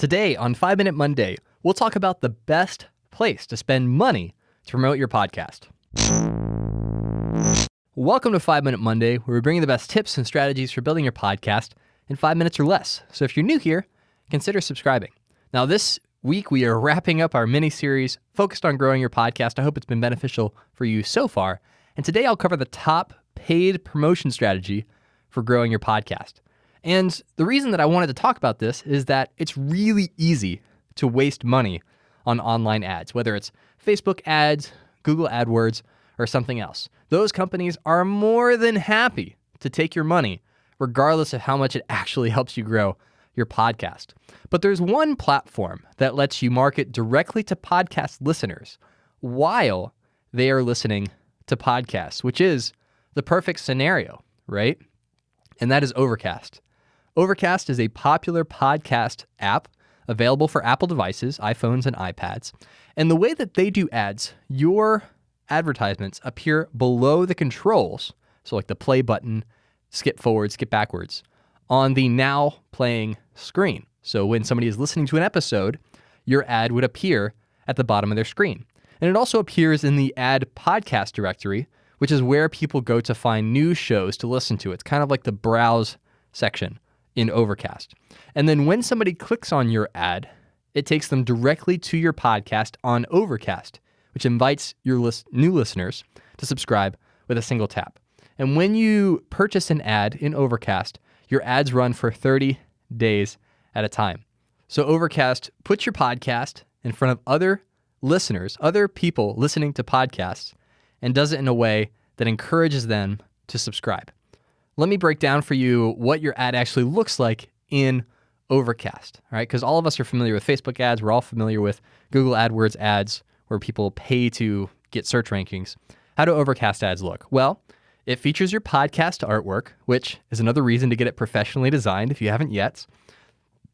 Today on 5 Minute Monday, we'll talk about the best place to spend money to promote your podcast. Welcome to 5 Minute Monday, where we bring you the best tips and strategies for building your podcast in 5 minutes or less. So if you're new here, consider subscribing. Now this week, we are wrapping up our mini-series focused on growing your podcast. I hope it's been beneficial for you so far. And today I'll cover the top paid promotion strategy for growing your podcast. And the reason that I wanted to talk about this is that it's really easy to waste money on online ads, whether it's Facebook ads, Google AdWords, or something else. Those companies are more than happy to take your money, regardless of how much it actually helps you grow your podcast. But there's one platform that lets you market directly to podcast listeners while they are listening to podcasts, which is the perfect scenario, right? And that is Overcast. Overcast is a popular podcast app available for Apple devices, iPhones, and iPads. And the way that they do ads, your advertisements appear below the controls, so like the play button, skip forward, skip backwards, on the now playing screen. So when somebody is listening to an episode, your ad would appear at the bottom of their screen. And it also appears in the ad podcast directory, which is where people go to find new shows to listen to. It's kind of like the browse section in Overcast. And then when somebody clicks on your ad, it takes them directly to your podcast on Overcast, which invites your new listeners to subscribe with a single tap. And when you purchase an ad in Overcast, your ads run for 30 days at a time. So Overcast puts your podcast in front of other listeners, other people listening to podcasts, and does it in a way that encourages them to subscribe. Let me break down for you what your ad actually looks like in Overcast, all right? Because all of us are familiar with Facebook ads. We're all familiar with Google AdWords ads where people pay to get search rankings. How do Overcast ads look? Well, it features your podcast artwork, which is another reason to get it professionally designed if you haven't yet,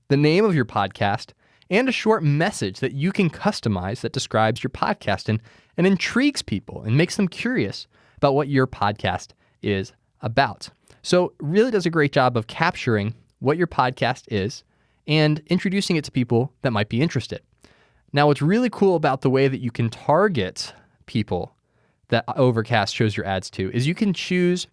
the name of your podcast, and a short message that you can customize that describes your podcast and intrigues people and makes them curious about what your podcast is about. So it really does a great job of capturing what your podcast is and introducing it to people that might be interested. Now, what's really cool about the way that you can target people that Overcast shows your ads to is you can choose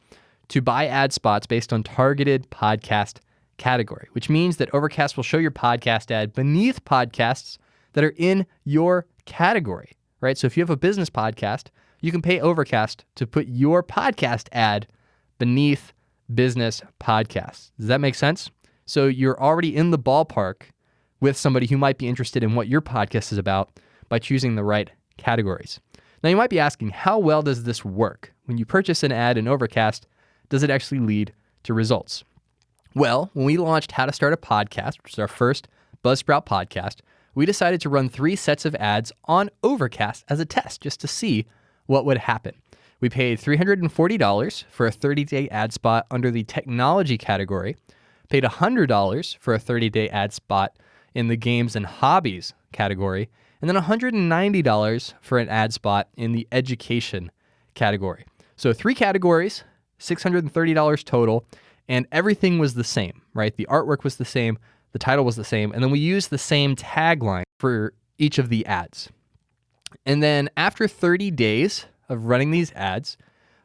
to buy ad spots based on targeted podcast category, which means that Overcast will show your podcast ad beneath podcasts that are in your category, right? So if you have a business podcast, you can pay Overcast to put your podcast ad beneath business podcasts. Does that make sense? So you're already in the ballpark with somebody who might be interested in what your podcast is about by choosing the right categories. Now you might be asking, how well does this work? When you purchase an ad in Overcast, does it actually lead to results? Well, when we launched How to Start a Podcast, which is our first Buzzsprout podcast, we decided to run 3 sets of ads on Overcast as a test just to see what would happen. We paid $340 for a 30-day ad spot under the technology category, paid $100 for a 30-day ad spot in the games and hobbies category, and then $190 for an ad spot in the education category. So 3 categories, $630 total, and everything was the same, right? The artwork was the same, the title was the same, and then we used the same tagline for each of the ads. And then after 30 days of running these ads,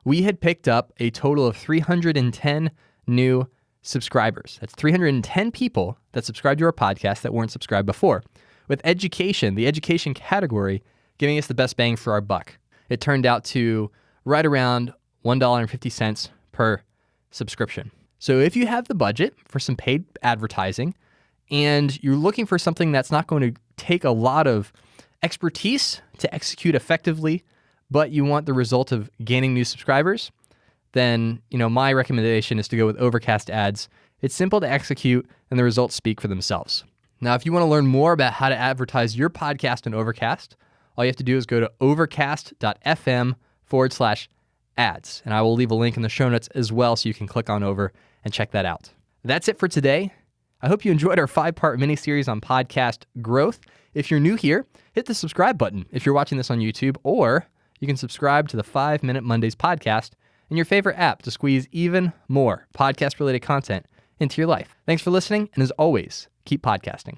we had picked up a total of 310 new subscribers. That's 310 people that subscribed to our podcast that weren't subscribed before, with education, the education category, giving us the best bang for our buck. It turned out to right around $1.50 per subscription. So if you have the budget for some paid advertising and you're looking for something that's not going to take a lot of expertise to execute effectively, but you want the result of gaining new subscribers, then, my recommendation is to go with Overcast ads. It's simple to execute and the results speak for themselves. Now, if you want to learn more about how to advertise your podcast in Overcast, all you have to do is go to overcast.fm/ads. And I will leave a link in the show notes as well so you can click on over and check that out. That's it for today. I hope you enjoyed our 5-part mini-series on podcast growth. If you're new here, hit the subscribe button if you're watching this on YouTube, or you can subscribe to the 5 Minute Mondays podcast in your favorite app to squeeze even more podcast-related content into your life. Thanks for listening, and as always, keep podcasting.